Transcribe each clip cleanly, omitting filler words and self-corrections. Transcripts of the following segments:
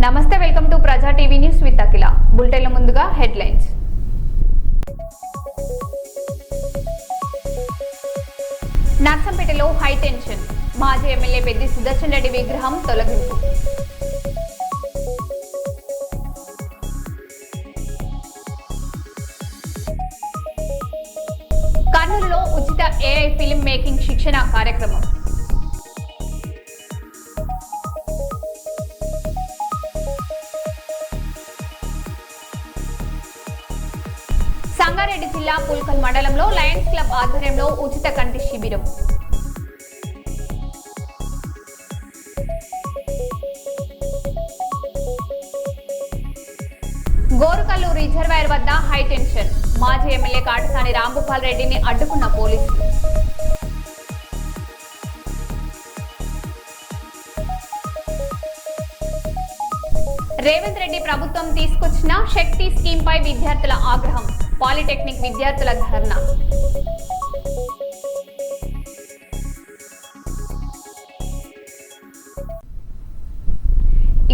నమస్తే, welcome to Praja TV news with Akhila. బులెటిన్ల ముందుగా హెడ్లైన్స్. నర్సంపేటలో హై టెన్షన్. మాజీ ఎమ్మెల్యే పెద్ది సుదర్శన్ రెడ్డి విగ్రహం తొలగింపు. కర్నూలులో ఉచిత ఏఐ ఫిల్మ్ మేకింగ్ శిక్షణ కార్యక్రమం. సంగారెడ్డి జిల్లా పుల్కల్ మండలంలో లయన్స్ క్లబ్ ఆధ్వర్యంలో ఉచిత కంటి శిబిరం. గోరుకల్లు రిజర్వాయర్ వద్ద హై టెన్షన్. మాజీ ఎమ్మెల్యే కాటసాని రాంభూపాల్ రెడ్డిని అడ్డుకున్న పోలీసులు. రేవంత్ రెడ్డి ప్రభుత్వం తీసుకొచ్చిన శక్తి స్కీమ్ పై విద్యార్థుల ఆగ్రహం. పాలిటెక్నిక్ విద్యార్థుల ధర్నా.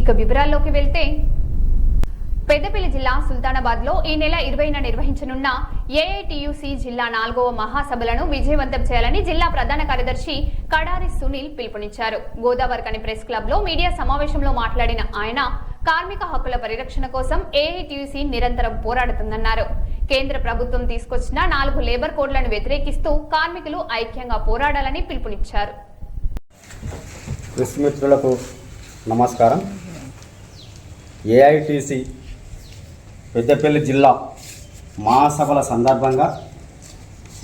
ఇక వివరాల్లోకి వెళ్తే, పెద్దపల్లి జిల్లా సుల్తానాబాద్ లో ఈ నెల 20న నిర్వహించనున్న ఏఐటియుసి జిల్లా 4వ మహాసభలను విజయవంతం చేయాలని జిల్లా ప్రధాన కార్యదర్శి కడారి సునీల్ పిలుపునిచ్చారు. గోదావరికని ప్రెస్ క్లబ్ లో మీడియా సమావేశంలో మాట్లాడిన ఆయన, కార్మిక హక్కుల పరిరక్షణ కోసం ఏఐటియుసి నిరంతరం పోరాడుతుందన్నారు. కేంద్ర ప్రభుత్వం తీసుకొచ్చిన 4 లేబర్ కోడ్లను వ్యతిరేకిస్తూ కార్మికులు ఐక్యంగా పోరాడాలని పిలుపునిచ్చారు. ప్రెస్ మిత్రులకు నమస్కారం. ఏఐటిసి పెద్దపల్లి జిల్లా మహాసభల సందర్భంగా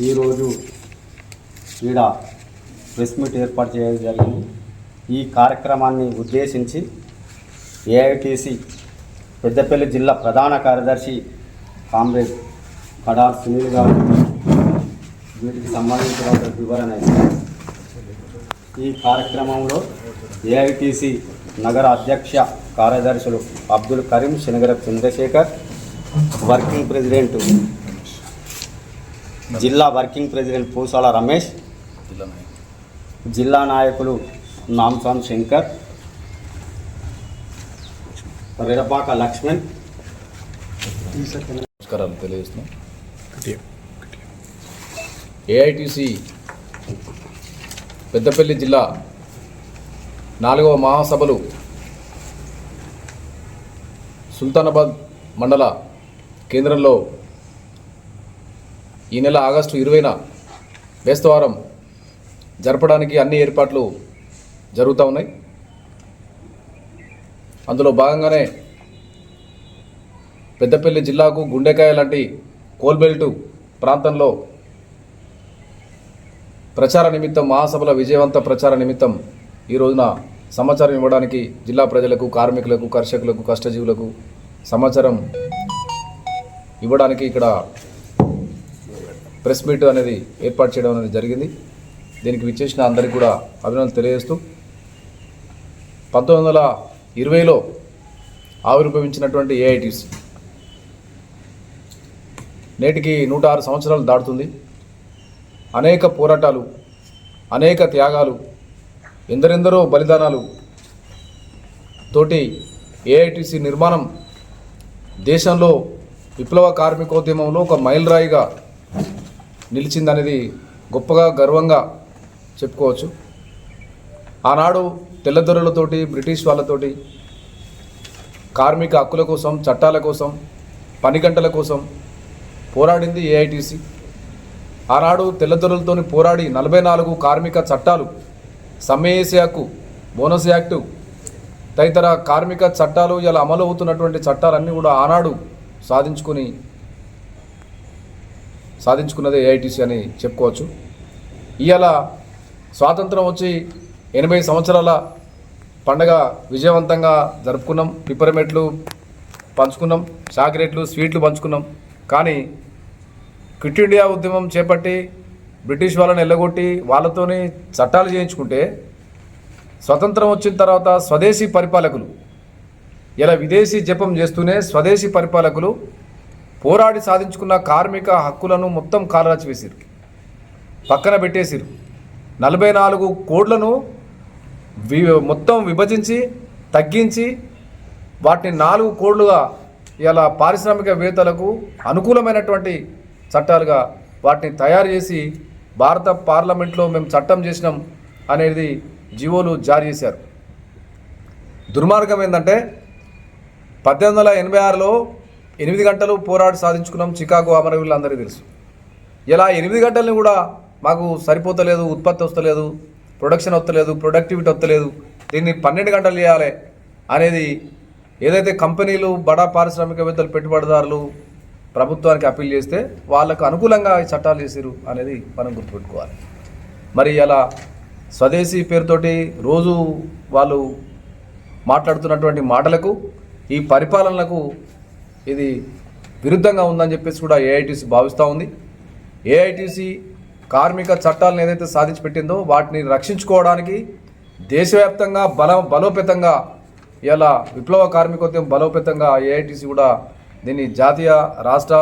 ఈరోజు ఈడ ప్రెస్ మీట్ ఏర్పాటు చేయడం జరిగింది. ఈ కార్యక్రమాన్ని ఉద్దేశించి ఏఐటిసి పెద్దపల్లి జిల్లా ప్రధాన కార్యదర్శి కామ్రేడ్ కడార్ సునీల్ గారు వీటికి సంబంధించిన వివరణ ఇస్తారు. ఈ కార్యక్రమంలో ఏఐటిసి నగర అధ్యక్ష కార్యదర్శులు అబ్దుల్ కరీం, శనగరపు చంద్రశేఖర్, జిల్లా వర్కింగ్ ప్రెసిడెంట్ పూసాల రమేష్, జిల్లా నాయకులు నాంసాం శంకర్, రెడపాక లక్ష్మణ్. నమస్కారాలు తెలియజేస్తున్నాం. ఏఐటిసి పెద్దపల్లి జిల్లా 4వ మహాసభలు సుల్తానాబాద్ మండల కేంద్రంలో ఈ నెల ఆగస్టు 20న బేస్తవారం జరపడానికి అన్ని ఏర్పాట్లు జరుగుతూ ఉన్నాయి. అందులో భాగంగానే పెద్దపల్లి జిల్లాకు గుండెకాయ లాంటి కోల్బెల్టు ప్రాంతంలో ప్రచార నిమిత్తం, మహాసభల విజయవంత ప్రచార నిమిత్తం ఈ రోజున సమాచారం ఇవ్వడానికి జిల్లా ప్రజలకు, కార్మికులకు, కర్షకులకు, కష్టజీవులకు సమాచారం ఇవ్వడానికి ఇక్కడ ప్రెస్ మీట్ అనేది ఏర్పాటు చేయడం అనేది జరిగింది. దీనికి విచ్చేసిన అందరికీ కూడా అభినందనలు తెలియజేస్తూ, 1920లో ఆవిర్భవించినటువంటి ఏఐటిసి నేటికి 106 సంవత్సరాలు దాటుతుంది. అనేక పోరాటాలు, అనేక త్యాగాలు, ఎందరెందరో బలిదానాలు తోటి ఏఐటిసి నిర్మాణం దేశంలో విప్లవ కార్మికోద్యమంలో ఒక మైలురాయిగా నిలిచిందనేది గొప్పగా, గర్వంగా చెప్పుకోవచ్చు. ఆనాడు తెల్లదొరలతోటి, బ్రిటిష్ వాళ్ళతోటి కార్మిక హక్కుల కోసం, చట్టాల కోసం, పని గంటల కోసం పోరాడింది ఏఐటిసి. ఆనాడు తెల్లదొరలతో పోరాడి 44 కార్మిక చట్టాలు, సమ్మె హక్కు, బోనస్ యాక్టు తదితర కార్మిక చట్టాలు, ఇలా అమలు అవుతున్నటువంటి చట్టాలన్నీ కూడా ఆనాడు సాధించుకున్నదే ఏఐటిసి అని చెప్పుకోవచ్చు. ఇవాళ స్వాతంత్రం వచ్చి 80 సంవత్సరాల పండగ విజయవంతంగా జరుపుకున్నాం. పిప్పరమెట్లు పంచుకున్నాం, చాక్లెట్లు, స్వీట్లు పంచుకున్నాం. కానీ క్విట్ ఇండియా ఉద్యమం చేపట్టి బ్రిటిష్ వాళ్ళని ఎల్లగొట్టి వాళ్ళతోని చట్టాలు చేయించుకుంటే, స్వతంత్రం వచ్చిన తర్వాత స్వదేశీ పరిపాలకులు ఇలా విదేశీ జపం చేస్తూనే స్వదేశీ పరిపాలకులు పోరాడి సాధించుకున్న కార్మిక హక్కులను మొత్తం కాలరాచి వేసిరు, పక్కన పెట్టేసిరు. 44 కోడ్లను మొత్తం విభజించి, తగ్గించి వాటిని 4 కోడ్లుగా ఇలా పారిశ్రామికవేత్తలకు అనుకూలమైనటువంటి చట్టాలుగా వాటిని తయారు చేసి భారత పార్లమెంట్లో మేము చట్టం చేసినాం అనేది జీవోలు జారీ చేశారు. దుర్మార్గం ఏంటంటే 1886లో 8 గంటలు పోరాడి సాధించుకున్నాం చికాగో అమరవీరులు అందరికీ తెలుసు. ఇలా 8 గంటలని కూడా మాకు సరిపోతలేదు, ఉత్పత్తి వస్తలేదు, ప్రొడక్షన్ వస్తలేదు, ప్రొడక్టివిటీ వస్తలేదు, దీన్ని 12 గంటలు చేయాలి అనేది ఏదైతే కంపెనీలు బడా పారిశ్రామికవేత్తలు పెట్టుబడిదారులు ప్రభుత్వానికి అప్పీల్ చేస్తే వాళ్ళకు అనుకూలంగా ఈ చట్టాలు చేసిరు అనేది మనం గుర్తుపెట్టుకోవాలి. మరి అలా స్వదేశీ పేరుతోటి రోజు వాళ్ళు మాట్లాడుతున్నటువంటి మాటలకు ఈ పరిపాలనలకు ఇది విరుద్ధంగా ఉందని చెప్పేసి కూడా ఏఐటీసీ భావిస్తూ ఉంది. ఏఐటీసీ కార్మిక చట్టాలను ఏదైతే సాధించి పెట్టిందో వాటిని రక్షించుకోవడానికి దేశవ్యాప్తంగా బలోపేతంగా ఇలా విప్లవ కార్మికోద్యమం బలోపేతంగా ఏఐటీసీ కూడా దీన్ని జాతీయ, రాష్ట్ర,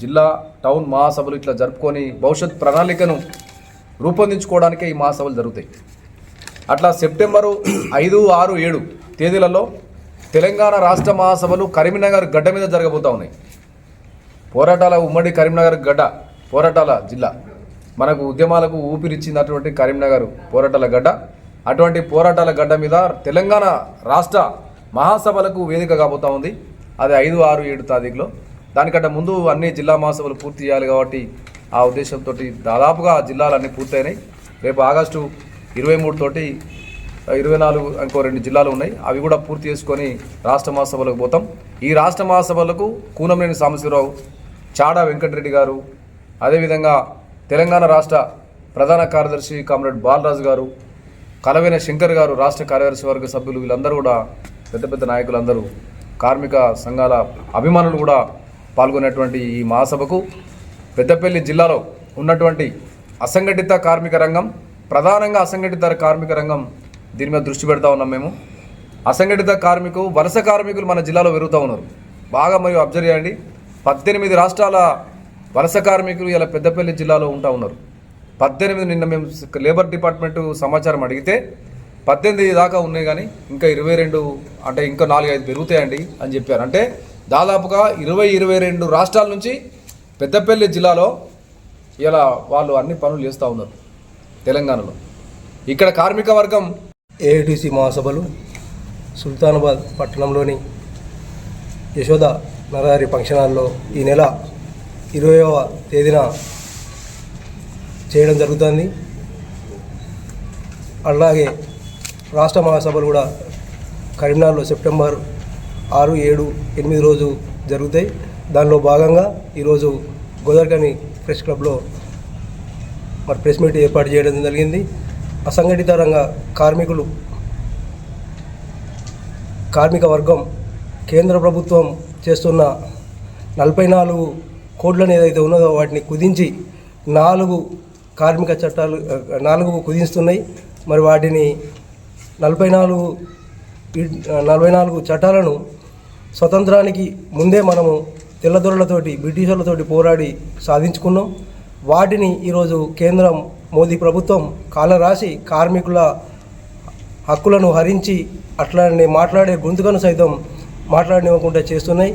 జిల్లా, టౌన్ మహాసభలు ఇట్లా జరుపుకొని భవిష్యత్ ప్రణాళికను రూపొందించుకోవడానికే ఈ మహాసభలు జరుగుతాయి. అట్లా సెప్టెంబరు 5, 6, 7 తేదీలలో తెలంగాణ రాష్ట్ర మహాసభలు కరీంనగర్ గడ్డ మీద జరగబోతూ ఉన్నాయి. పోరాటాల ఉమ్మడి కరీంనగర్ గడ్డ, పోరాటాల జిల్లా, మనకు ఉద్యమాలకు ఊపిరిచ్చినటువంటి కరీంనగర్ పోరాటాల గడ్డ. అటువంటి పోరాటాల గడ్డ మీద తెలంగాణ రాష్ట్ర మహాసభలకు వేదిక కాబోతూ ఉంది. అది 5, 6, 7 తారీఖులో. దానికంటే ముందు అన్ని జిల్లా మహాసభలు పూర్తి చేయాలి కాబట్టి ఆ ఉద్దేశంతో దాదాపుగా జిల్లాలన్నీ పూర్తయినాయి. రేపు ఆగస్టు 23 తోటి 24 ఇంకో 2 జిల్లాలు ఉన్నాయి, అవి కూడా పూర్తి చేసుకొని రాష్ట్ర మహాసభలకు పోతాం. ఈ రాష్ట్ర మహాసభలకు కూనంనేని సాంబశివరావు, చాడా వెంకటరెడ్డి గారు, అదేవిధంగా తెలంగాణ రాష్ట్ర ప్రధాన కార్యదర్శి కామ్రేడ్ బాలరాజు గారు, కలవేన శంకర్ గారు, రాష్ట్ర కార్యదర్శి వర్గ సభ్యులు, వీళ్ళందరూ కూడా పెద్ద పెద్ద నాయకులందరూ, కార్మిక సంఘాల అభిమానులు కూడా పాల్గొనేటువంటి ఈ మహాసభకు పెద్దపల్లి జిల్లాలో ఉన్నటువంటి అసంఘటిత కార్మిక రంగం, ప్రధానంగా అసంఘటిత కార్మిక రంగం దీని మీద దృష్టి పెడతా ఉన్నాం మేము. అసంఘటిత వలస కార్మికులు మన జిల్లాలో పెరుగుతూ ఉన్నారు. బాగా మరియు అబ్జర్వ్ చేయండి, 18 రాష్ట్రాల వలస కార్మికులు ఇలా పెద్దపల్లి జిల్లాలో ఉంటా ఉన్నారు. 18 నిన్న మేము లేబర్ డిపార్ట్మెంట్ సమాచారం అడిగితే 18 దాకా ఉన్నాయి, కానీ ఇంకా 22 అంటే ఇంకా 4-5 పెరుగుతాయండి అని చెప్పారు. అంటే దాదాపుగా 20-22 రాష్ట్రాల నుంచి పెద్దపల్లి జిల్లాలో ఇలా వాళ్ళు అన్ని పనులు చేస్తూ ఉన్నారు తెలంగాణలో. ఇక్కడ కార్మిక వర్గం ఏఐటీసీ మహాసభలు సుల్తానాబాద్ పట్టణంలోని యశోద నరహరి ఫంక్షన్ హాల్లో ఈ నెల 20వ తేదీన చేయడం జరుగుతుంది. అలాగే రాష్ట్ర మహాసభలు కూడా కరీంనగర్లో సెప్టెంబర్ 6, 7, 8 రోజు జరుగుతాయి. దానిలో భాగంగా ఈరోజు గోదావరిఖని ప్రెస్ క్లబ్లో మరి ప్రెస్ మీట్ ఏర్పాటు చేయడం జరిగింది. అసంఘటిత రంగ కార్మిక వర్గం కేంద్ర ప్రభుత్వం చేస్తున్న 44 కోడ్లను ఏదైతే ఉన్నదో వాటిని కుదించి 4 కార్మిక చట్టాలు 4 కుదిస్తున్నాయి. మరి వాటిని 44 చట్టాలను స్వతంత్రానికి ముందే మనము తెల్లదొరలతోటి బ్రిటిషర్లతోటి పోరాడి సాధించుకున్నాం. వాటిని ఈరోజు కేంద్రం మోదీ ప్రభుత్వం కాలరాసి కార్మికుల హక్కులను హరించి అట్లానే మాట్లాడే గొంతుకను సైతం మాట్లాడనివ్వకుండా చేస్తున్నాయి.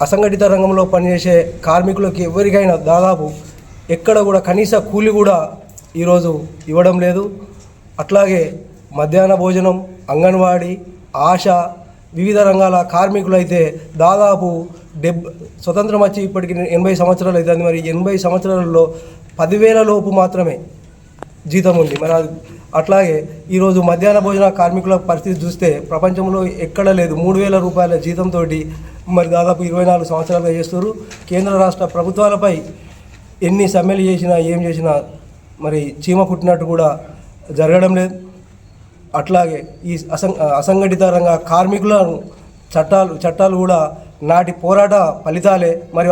అసంఘటిత రంగంలో పనిచేసే కార్మికులకి ఎవరికైనా దాదాపు ఎక్కడ కూడా కనీస కూలి కూడా ఈరోజు ఇవ్వడం లేదు. అట్లాగే మధ్యాహ్న భోజనం, అంగన్వాడీ, ఆశా, వివిధ రంగాల కార్మికులు అయితే దాదాపు స్వతంత్రం వచ్చి ఇప్పటికి 80 సంవత్సరాలు అవుతుంది. మరి 80 సంవత్సరాలలో 10,000 లోపు మాత్రమే జీతం ఉంది. మరి అట్లాగే ఈరోజు మధ్యాహ్న భోజన కార్మికుల పరిస్థితి చూస్తే ప్రపంచంలో ఎక్కడ లేదు. 3,000 రూపాయల జీతంతో మరి దాదాపు 24 సంవత్సరాలుగా చేస్తారు. కేంద్ర రాష్ట్ర ప్రభుత్వాలపై ఎన్ని సమ్మెలు చేసినా ఏం చేసినా మరి చీమ కుట్టినట్టు కూడా జరగడం లేదు. అట్లాగే ఈ అసంఘటిత రంగ కార్మికులను చట్టాలు కూడా నాటి పోరాట ఫలితాలే. మరి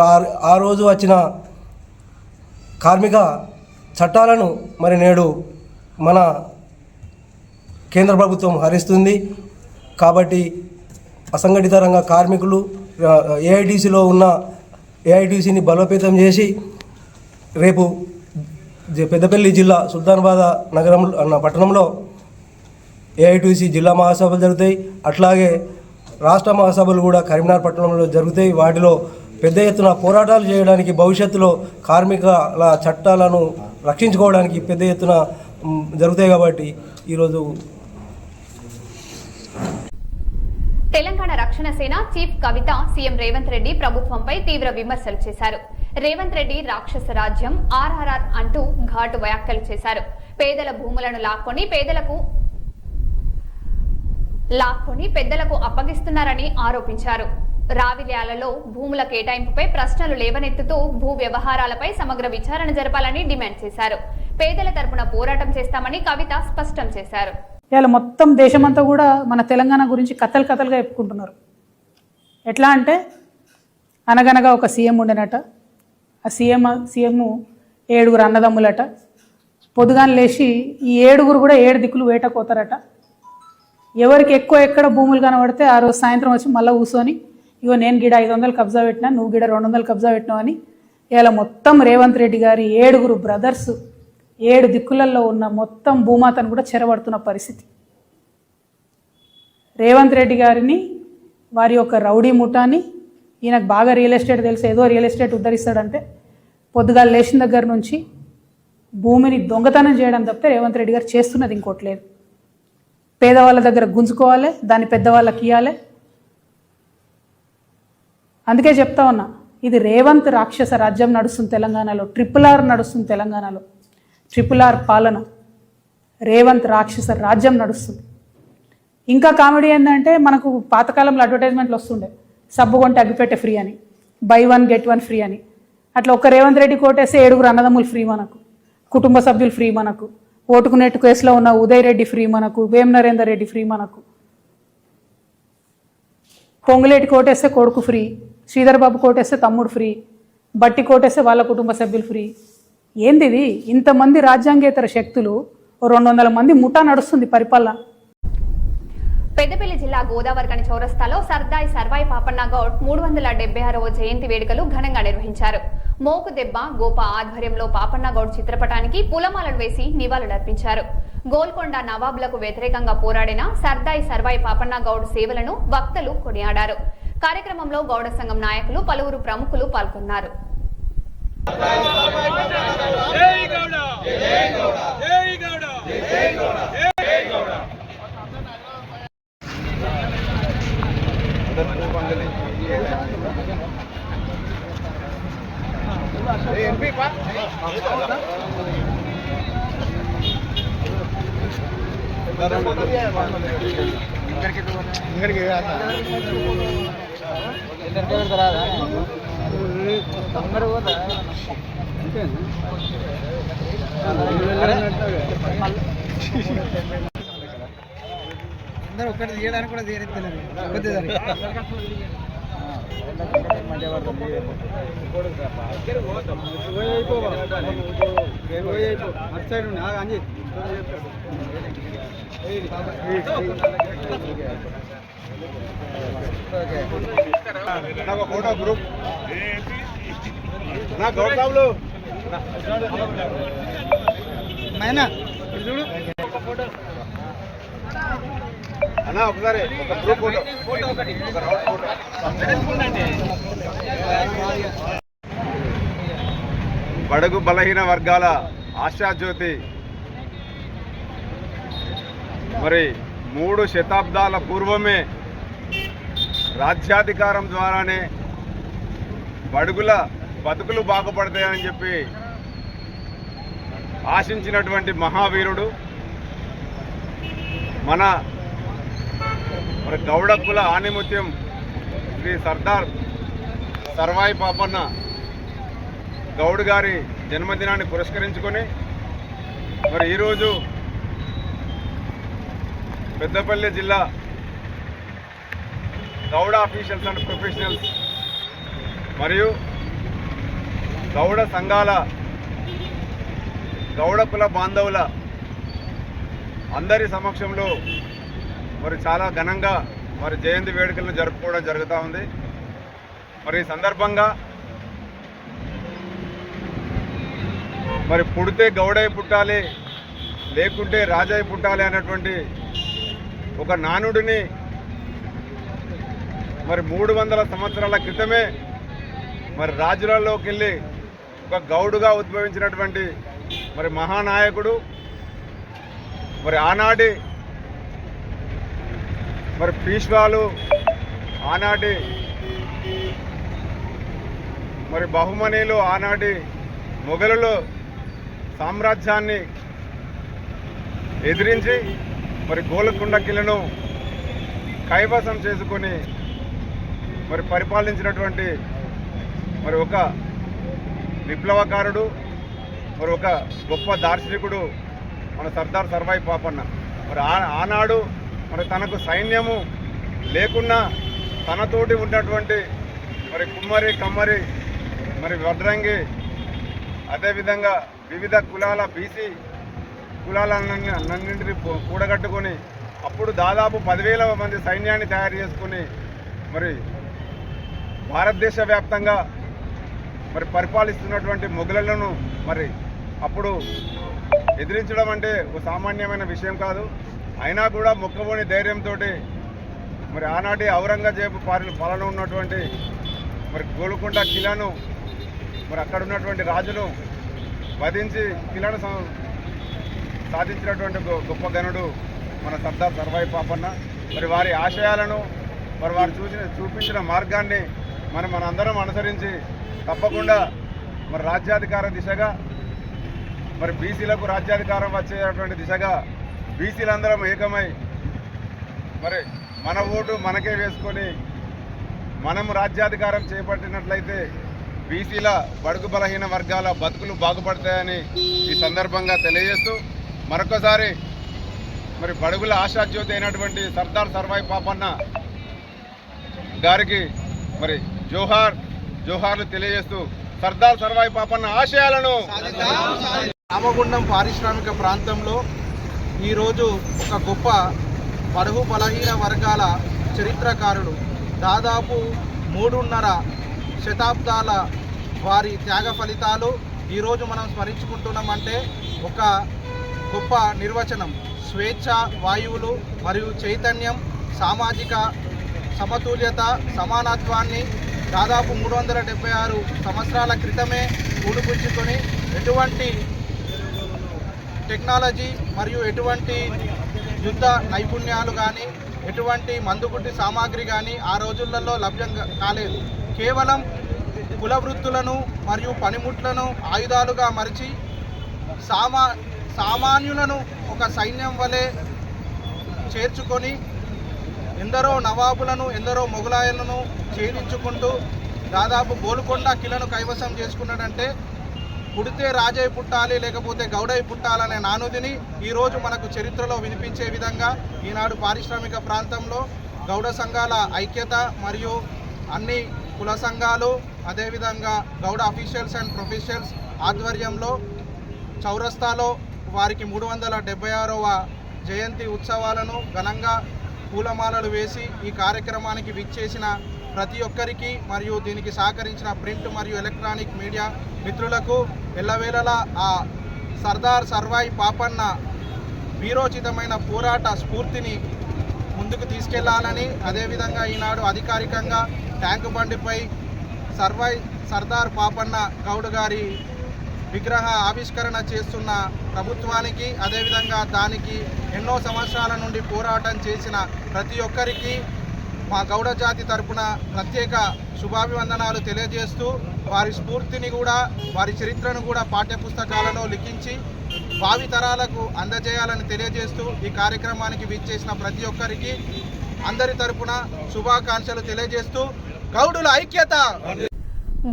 ఆ రోజు వచ్చిన కార్మిక చట్టాలను మరి నేడు మన కేంద్ర ప్రభుత్వం హరిస్తుంది. కాబట్టి అసంఘటిత రంగ కార్మికులు ఏఐటీసీలో ఉన్న ఏఐటీసీని బలోపేతం చేసి రేపు పెద్దపల్లి జిల్లా సుల్తానాబాద్ పట్టణంలో ఏఐటీసీ జిల్లా మహాసభలు జరుగుతాయి. అట్లాగే రాష్ట్ర మహాసభలు కూడా కరీంనగర్ పట్టణంలో జరుగుతాయి. వాటిలో పెద్ద ఎత్తున పోరాటాలు చేయడానికి, భవిష్యత్తులో కార్మికుల చట్టాలను రక్షించుకోవడానికి పెద్ద ఎత్తున జరుగుతాయి. కాబట్టి ఈరోజు తెలంగాణ రక్షణ సేన చీఫ్ కవిత సీఎం రేవంత్ రెడ్డి ప్రభుత్వంపై తీవ్ర విమర్శలు చేశారు. రేవంత్ రెడ్డి రాక్షస రాజ్యం ఆర్ఆర్ఆర్ అంటూ ఘాటు వ్యాఖ్యలు చేశారు. పేదల భూములను లాక్కొని పెద్దలకు అప్పగిస్తున్నారని ఆరోపించారు. రావిల్యాలలో భూముల కేటాయింపుపై ప్రశ్నలు లేవనెత్తుతూ భూ వ్యవహారాలపై సమగ్ర విచారణ జరపాలని డిమాండ్ చేశారు. పేదల తరపున పోరాటం చేస్తామని కవిత స్పష్టం చేశారు. ఇవాళ మొత్తం దేశమంతా కూడా మన తెలంగాణ గురించి కథలుగా చెప్పుకుంటున్నారు. ఎట్లా అంటే అనగనగా ఒక సీఎం ఉండేనట. ఆ సీఎం 7 అన్నదమ్ములట. పొద్దుగాని లేచి ఈ 7 కూడా 7 దిక్కులు వేటకోతారట. ఎవరికి ఎక్కువ ఎక్కడ భూములు కనబడితే ఆ రోజు సాయంత్రం వచ్చి మళ్ళీ కూర్చొని ఇగో నేను గిడ 500 కబ్జా పెట్టినా, నువ్వు గిడ 200 కబ్జా పెట్టినావు అని ఇలా మొత్తం రేవంత్ రెడ్డి గారి 7 బ్రదర్స్ 7 దిక్కులలో ఉన్న మొత్తం భూమాతను కూడా చెరబడుతున్న పరిస్థితి. రేవంత్ రెడ్డి గారిని వారి యొక్క రౌడీ ముఠాని, ఈయనకు బాగా రియల్ ఎస్టేట్ తెలుసు, ఏదో రియల్ ఎస్టేట్ ఉద్ధరిస్తాడంటే పొద్దుగా లేచిన దగ్గర నుంచి భూమిని దొంగతనం చేయడం తప్పితే రేవంత్ రెడ్డి గారు చేస్తున్నది ఇంకోటి లేదు. పేదవాళ్ళ దగ్గర గుంజుకోవాలి, దాన్ని పెద్దవాళ్ళకి ఇవ్వాలి. అందుకే చెప్తా ఉన్నా, ఇది రేవంత్ రాక్షస రాజ్యం నడుస్తుంది తెలంగాణలో. RRR నడుస్తుంది తెలంగాణలో. RRR పాలన, రేవంత్ రాక్షస రాజ్యం నడుస్తుంది. ఇంకా కామెడీ ఏంటంటే మనకు పాతకాలంలో అడ్వర్టైజ్మెంట్లు వస్తుండే, సబ్బు కొంటే అగ్గిపెట్టే ఫ్రీ అని, buy 1 get 1 ఫ్రీ అని. అట్లా ఒక్క రేవంత్ రెడ్డి కోటేస్తే 7 అన్నదమ్ములు ఫ్రీ మనకు, కుటుంబ సభ్యులు ఫ్రీ మనకు, ఓటుకు నెట్టు కేసులో ఉన్న ఉదయ్ రెడ్డి ఫ్రీ మనకు, వేం నరేందర్ రెడ్డి ఫ్రీ మనకు, పొంగులేటి కోటేస్తే కొడుకు ఫ్రీ, శ్రీధర్ బాబు కోటేస్తే తమ్ముడు ఫ్రీ, బట్టి కోటేస్తే వాళ్ళ కుటుంబ సభ్యులు ఫ్రీ. ఏంది ఇది? ఇంతమంది రాజ్యాంగేతర శక్తులు, 200 మంది ముఠా నడుస్తుంది పరిపాలన. పెద్దపల్లి జిల్లా గోదావరిఖని చౌరస్తాలో సర్దాయి సర్వాయి పాపన్న గౌడ్ 376వ జయంతి వేడుకలు ఘనంగా నిర్వహించారు. మోకు దెబ్బ గోప ఆధ్వర్యంలో పాపన్న గౌడ్ చిత్రపటానికి పూలమాలలు వేసి నివాళులర్పించారు. గోల్కొండ నవాబులకు వ్యతిరేకంగా పోరాడిన సర్దాయి సర్వాయి పాపన్న గౌడ్ సేవలను వక్తలు కొనియాడారు. కార్యక్రమంలో గౌడ సంఘం నాయకులు, పలువురు ప్రముఖులు పాల్గొన్నారు. అందరూ ఒక్కటి తీయడానికి కూడా తీరెత్తలేదు. ఫోటో గ్రూప్ నా గౌరవాలు మైనా చూడు అన్నా ఒకసారి ఒక గ్రూప్ ఫోటో బడుగు బలహీన వర్గాల ఆశాజ్యోతి మరి 3 శతాబ్దాల పూర్వమే రాజ్యాధికారం ద్వారానే బడుగుల బతుకులు బాగుపడతాయని చెప్పి ఆశించినటువంటి మహావీరుడు మన గౌడ కుల ఆణిముత్యం శ్రీ సర్దార్ సర్వాయి పాపన్న గౌడ్ గారి జన్మదినాన్ని పురస్కరించుకొని మరి ఈరోజు పెద్దపల్లి జిల్లా గౌడ ఆఫీషియల్స్ అండ్ ప్రొఫెషనల్స్ మరియు గౌడ సంఘాల గౌడ కుల బాంధవుల అందరి సమక్షంలో మరి చాలా ఘనంగా మరి జయంతి వేడుకలను జరుపుకోవడం జరుగుతూ ఉంది. మరి ఈ సందర్భంగా మరి పుడితే గౌడై పుట్టాలి, లేకుంటే రాజాయి పుట్టాలి అన్నటువంటి ఒక నానుడిని మరి 300 సంవత్సరాల క్రితమే మరి రాజులలోకి వెళ్ళి ఒక గౌడుగా ఉద్భవించినటువంటి మరి మహానాయకుడు, మరి ఆనాటి మరి పీష్వాలు, ఆనాటి మరి బహుమనీలు, ఆనాటి మొఘలులు సామ్రాజ్యాన్ని ఎదిరించి మరి గోల్కొండ కిలను కైవసం చేసుకొని మరి పరిపాలించినటువంటి మరి ఒక విప్లవకారుడు, మరి ఒక గొప్ప దార్శనికుడు మన సర్దార్ సర్వాయి పాపన్న. మరి ఆనాడు మరి తనకు సైన్యము లేకున్నా తనతోటి ఉన్నటువంటి మరి కుమ్మరి, కమ్మరి, మరి వడ్రంగి, అదేవిధంగా వివిధ కులాల బీసీ కులాలన్నింటినీ కూడగట్టుకొని అప్పుడు దాదాపు 10,000 మంది సైన్యాన్ని తయారు చేసుకుని మరి భారతదేశ వ్యాప్తంగా మరి పరిపాలిస్తున్నటువంటి మొఘలులను మరి అప్పుడు ఎదిరించడం అంటే ఒక సామాన్యమైన విషయం కాదు. అయినా కూడా మొక్కబోని ధైర్యంతో మరి ఆనాటి ఔరంగజేబు పాలన ఉన్నటువంటి మరి గోల్కొండ కిలాను మరి అక్కడ ఉన్నటువంటి రాజును వధించి కిలాను సాధించినటువంటి గొప్ప గనుడు మన సర్దార్ సర్వాయి పాపన్న. మరి వారి ఆశయాలను మరి వారు చూపించిన మార్గాన్ని మనందరం అనుసరించి తప్పకుండా మరి రాజ్యాధికార దిశగా మరి బీసీలకు రాజ్యాధికారం వచ్చేటువంటి దిశగా బీసీలందరం ఏకమై మరి మన ఓటు మనకే వేసుకొని మనం రాజ్యాధికారం చేపట్టినట్లయితే బీసీల బడుగు బలహీన వర్గాల బతుకులు బాగుపడతాయని ఈ సందర్భంగా తెలియజేస్తూ మరొకసారి మరి బడుగుల ఆశాజ్యోతి అయినటువంటి సర్దార్ సర్వాయి పాపన్న గారికి మరి జోహార్లు తెలియజేస్తూ సర్దార్ సర్వాయి పాపన్న ఆశయాలను రామగుండం పారిశ్రామిక ప్రాంతంలో ఈరోజు ఒక గొప్ప బడుగు బలహీన వర్గాల చరిత్రకారుడు, దాదాపు 3.5 శతాబ్దాల వారి త్యాగ ఫలితాలు ఈరోజు మనం స్మరించుకుంటున్నామంటే ఒక గొప్ప నిర్వచనం. స్వేచ్ఛ వాయువులు మరియు చైతన్యం, సామాజిక సమతుల్యత, సమానత్వాన్ని దాదాపు 376 సంవత్సరాల క్రితమే పూనుపుచ్చుకొని ఎటువంటి టెక్నాలజీ మరియు ఎటువంటి యుద్ధ నైపుణ్యాలు కానీ ఎటువంటి మందుగుడ్డి సామాగ్రి కానీ ఆ రోజులలో లభ్యం కాలేదు. కేవలం కుల వృత్తులను మరియు పనిముట్లను ఆయుధాలుగా మరిచి సామాన్యులను ఒక సైన్యం వలె చేర్చుకొని ఎందరో నవాబులను, ఎందరో మొఘలాయులను ఛేదించుకుంటూ దాదాపు గోల్కొండ కిలను కైవసం చేసుకున్నాడంటే పుడితే రాజై పుట్టాలి లేకపోతే గౌడై పుట్టాలనే నానుదిని ఈరోజు మనకు చరిత్రలో వినిపించే విధంగా ఈనాడు పారిశ్రామిక ప్రాంతంలో గౌడ సంఘాల ఐక్యత మరియు అన్ని కుల సంఘాలు, అదేవిధంగా గౌడ అఫీషియల్స్ అండ్ ప్రొఫెషనల్స్ ఆధ్వర్యంలో చౌరస్తాలో వారికి 376వ జయంతి ఉత్సవాలను ఘనంగా పూలమాలలు వేసి ఈ కార్యక్రమానికి విచ్చేసిన ప్రతి ఒక్కరికి మరియు దీనికి సహకరించిన ప్రింట్ మరియు ఎలక్ట్రానిక్ మీడియా మిత్రులకు ఎల్లవేళలా ఆ సర్దార్ సర్వాయి పాపన్న వీరోచితమైన పోరాట స్ఫూర్తిని ముందుకు తీసుకెళ్లాలని, అదేవిధంగా ఈనాడు అధికారికంగా ట్యాంకు బండిపై సర్దార్ పాపన్న గౌడ్ గారి విగ్రహ ఆవిష్కరణ చేస్తున్న ప్రభుత్వానికి, అదేవిధంగా దానికి ఎన్నో సంవత్సరాల నుండి పోరాటం చేసిన ప్రతి ఒక్కరికి మా గౌడ జాతి తరపున ప్రత్యేక శుభాభివందనాలు తెలియజేస్తూ వారి స్ఫూర్తిని కూడా, వారి చరిత్రను కూడా పాఠ్యపుస్తకాలలో లిఖించి భావితరాలకు అందజేయాలని తెలియజేస్తూ ఈ కార్యక్రమానికి విచ్చేసిన ప్రతి ఒక్కరికి అందరి తరపున శుభాకాంక్షలు తెలియజేస్తూ గౌడుల ఐక్యత.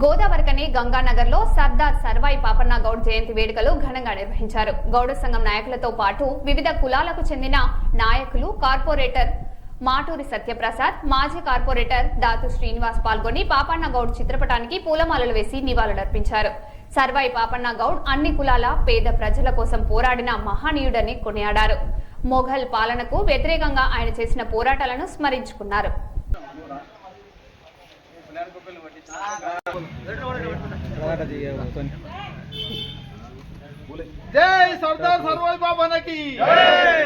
గోదావరికని గంగానగర్ లో సర్దార్ సర్వాయి పాపన్న గౌడ్ జయంతి వేడుకలు ఘనంగా నిర్వహించారు. గౌడ సంఘం నాయకులతో పాటు వివిధ కులాలకు చెందిన నాయకులు, కార్పొరేటర్ మాటూరి సత్యప్రసాద్, మాజీ కార్పొరేటర్ దాతు శ్రీనివాస్ పాల్గొని పాపన్న గౌడ్ చిత్రపటానికి పూలమాలలు వేసి నివాళులర్పించారు. సర్వాయి పాపన్న గౌడ్ అన్ని కులాల పేద ప్రజల కోసం పోరాడిన మహనీయుడని కొనియాడారు. మొఘల్ పాలనకు వ్యతిరేకంగా ఆయన చేసిన పోరాటాలను స్మరించుకున్నారు. జై సర్దార్ సర్వాయి పాపన్నకి జై.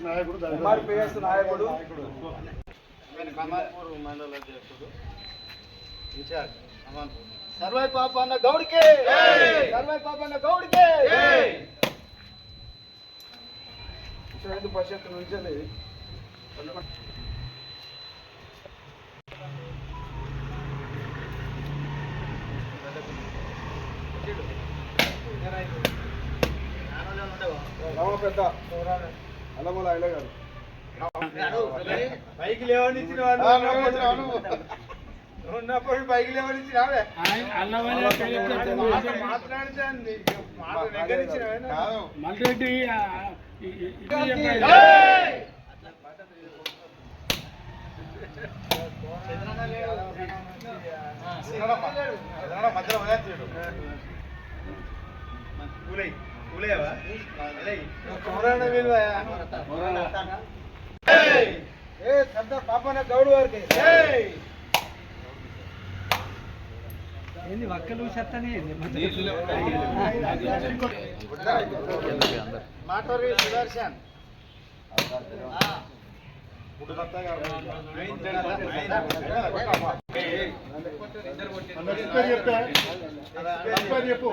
నాయకుడు సర్వై పాపన్న గౌడికి సర్వై పాపన్న గౌడికి పరిషత్ నుంచి పెద్ద అల్లమల ఐల గారు పైకి లేవనిచ్చిన ఉన్నప్పుడు పైకి లేవనిచ్చినావే మాట్లాడించండి మల్రెడ్డి మధ్యలో కూలేవా పాపన్న గౌడు వారికి ఏంది వక్కలు చెత్తనే మాటోరి సుదర్శన్ చెప్పు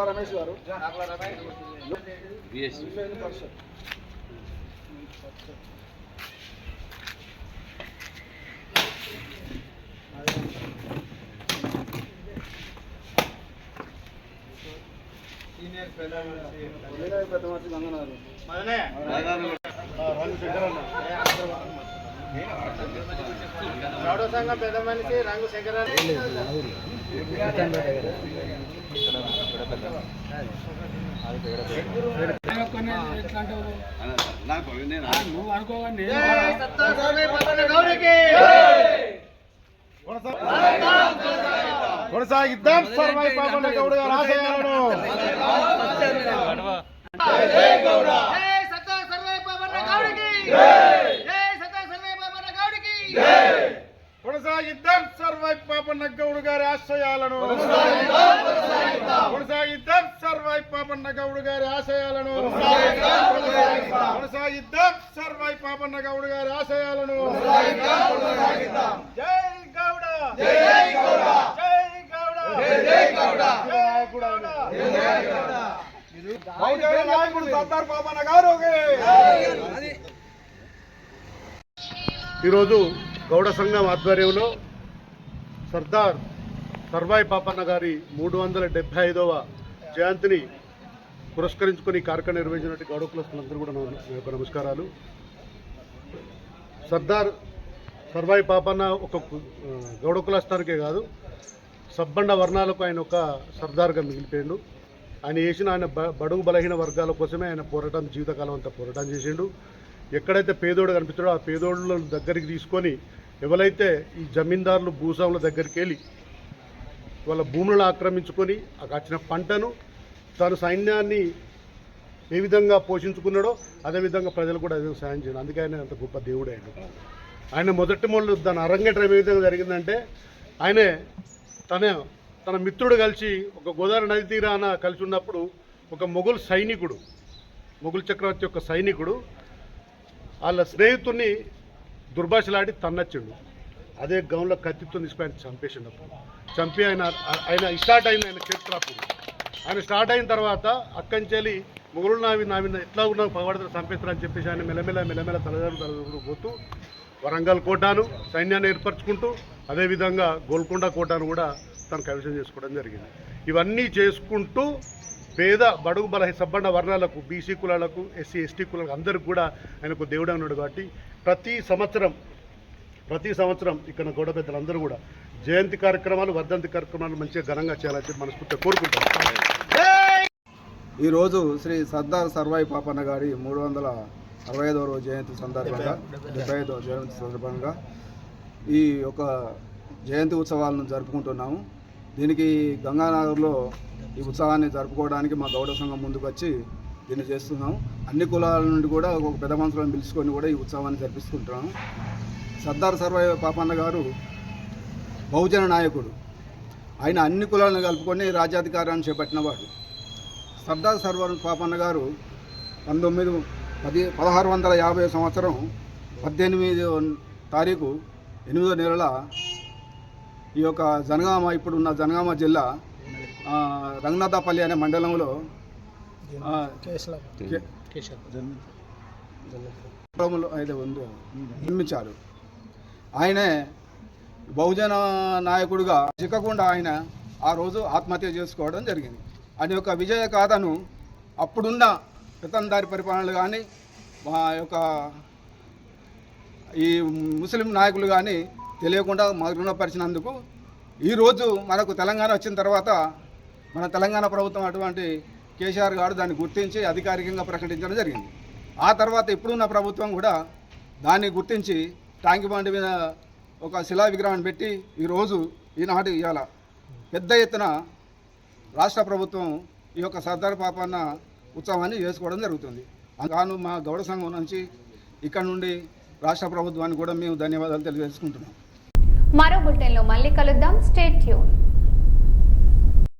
రమేష్ గారు పెద్ద మనిషి గంగనారు గౌడ సంఘం పెద్ద మనిషి రంగు శంకరాలు నువ్వు అనుకోగానే కొనసాగిద్దాం సర్వై పాపన్న గౌడ్ గారి ఆశయాలను కొనసాగిద్దాం సర్వై పాపన్న గౌడ్ గారి ఆశయాలను కొనసాగిద్దాం సర్వై పాపన్న గౌడ్ గారి ఆశయాలను కొనసాగిద్దాం సర్వై పాపన్న గౌడ్ గారి ఆశయాలను జై గౌడ జై గౌడ జై గౌడ నాయకుడు సర్దార్ పాపన్న గారు ఈరోజు గౌడ సంఘం ఆధ్వర్యంలో సర్దార్ సర్వాయి పాపన్న గారి 375వ జయంతిని పురస్కరించుకొని కార్యక్రమం నిర్వహించినట్టు గౌడ కులస్తులందరూ కూడా నా యొక్క నమస్కారాలు. సర్దార్ సర్వాయి పాపన్న ఒక గౌడ కులస్థానికే కాదు, సబ్బండ వర్ణాలకు ఆయన ఒక సర్దార్గా మిగిలిపోయిండు. ఆయన చేసిన ఆయన బడుగు బలహీన వర్గాల కోసమే ఆయన పోరాటం జీవితకాలం అంతా పోరాటం చేసిండు. ఎక్కడైతే పేదోడు కనిపిస్తాడో ఆ పేదోళ్ళ దగ్గరికి తీసుకొని ఎవరైతే ఈ జమీందారులు భూస్వాముల దగ్గరికి వెళ్ళి వాళ్ళ భూములను ఆక్రమించుకొని వచ్చిన పంటను తాను సైన్యాన్ని ఏ విధంగా పోషించుకున్నాడో అదేవిధంగా ప్రజలు కూడా అదే సాయం చేయడం. అందుకే ఆయన అంత గొప్ప దేవుడు ఆయన మొదటి మొదలు దాని అరంగేట్రం ఏ విధంగా జరిగిందంటే ఆయనే తన మిత్రుడు కలిసి ఒక గోదావరి నది తీరాన కలిసి ఉన్నప్పుడు ఒక మొఘల్ సైనికుడు, మొఘల్ చక్రవర్తి యొక్క సైనికుడు వాళ్ళ స్నేహితుడిని దుర్భాషలాడి తన్నచ్చిండు. అదే గౌన్లో కత్తితో తీసుకుని చంపేసినప్పుడు చంపి ఆయన స్టార్ట్ అయింది ఆయన చరిత్ర. అప్పుడు ఆయన స్టార్ట్ అయిన తర్వాత అక్కంచెలి మొగులు నావి ఎట్లా ఉన్నా పగబడతారు చంపేస్తారు అని చెప్పేసి ఆయన మెల్లమెల్ల తలదారు పోతూ వరంగల్ కోటాను సైన్యాన్ని ఏర్పరచుకుంటూ అదేవిధంగా గోల్కొండ కోటాను కూడా తను కైవసం చేసుకోవడం జరిగింది. ఇవన్నీ చేసుకుంటూ పేద బడుగు బలహీన సబ్బండ వర్ణాలకు, బీసీ కులాలకు, ఎస్సీ ఎస్టీ కులాలకు అందరికి కూడా ఆయనకు దేవుడు అన్నాడు. కాబట్టి ప్రతి సంవత్సరం ఇక్కడ గౌడ పెద్దలందరూ కూడా జయంతి కార్యక్రమాలు, వర్ధంతి కార్యక్రమాలు మంచిగా ఘనంగా చేయాలని చెప్పి మనస్ఫూర్తిగా కోరుకుంటాం. ఈరోజు శ్రీ సర్దార్ సర్వాయి పాపన్న గారి 365వ జయంతి సందర్భంగా 75వ జయంతి సందర్భంగా ఈ యొక్క జయంతి ఉత్సవాలను జరుపుకుంటున్నాము. దీనికి గంగానగర్లో ఈ ఉత్సవాన్ని జరుపుకోవడానికి మా గౌడ సంఘం ముందుకు వచ్చి దీన్ని చేస్తున్నాము. అన్ని కులాల నుండి కూడా ఒక పెద్ద మనుషులను పిలుచుకొని కూడా ఈ ఉత్సవాన్ని జరిపిస్తుంటున్నాము. సర్దార్ సర్వాయి పాపన్న గారు బహుజన నాయకుడు. ఆయన అన్ని కులాలను కలుపుకొని రాజ్యాధికారాన్ని చేపట్టినవాడు. సర్దార్ సర్వాయి పాపన్న గారు 1650 సంవత్సరం 18వ తారీఖు 8వ నెలల ఈ యొక్క జనగామ, ఇప్పుడున్న జనగామ జిల్లా రంగనాథపల్లి అనే మండలంలో జన్మించారు. ఆయనే బహుజన నాయకుడిగా చిక్కకుండా ఆయన ఆ రోజు ఆత్మహత్య చేసుకోవడం జరిగింది. ఆయన యొక్క విజయ గాథను అప్పుడున్న పెత్తందారి పరిపాలనలు కానీ మా యొక్క ఈ ముస్లిం నాయకులు కానీ తెలియకుండా మగ్నపరిచినందుకు ఈరోజు మనకు తెలంగాణ వచ్చిన తర్వాత మన తెలంగాణ ప్రభుత్వం అటువంటి కేసీఆర్ గారు దాన్ని గుర్తించి అధికారికంగా ప్రకటించడం జరిగింది. ఆ తర్వాత ఇప్పుడున్న ప్రభుత్వం కూడా దాన్ని గుర్తించి ట్యాంక్ బండ్ మీద ఒక శిలా విగ్రహాన్ని పెట్టి ఈనాడు ఇవాళ పెద్ద ఎత్తున రాష్ట్ర ప్రభుత్వం ఈ యొక్క సర్దార్ పాపన్న ఉత్సవాన్ని చేసుకోవడం జరుగుతుంది. అందుకు మా గౌడ సంఘం నుంచి ఇక్కడ నుండి రాష్ట్ర ప్రభుత్వానికి కూడా మేము ధన్యవాదాలు తెలియజేసుకుంటున్నాం. మరో బులెటిన్లో మళ్ళీ కలుద్దాం. Stay tuned.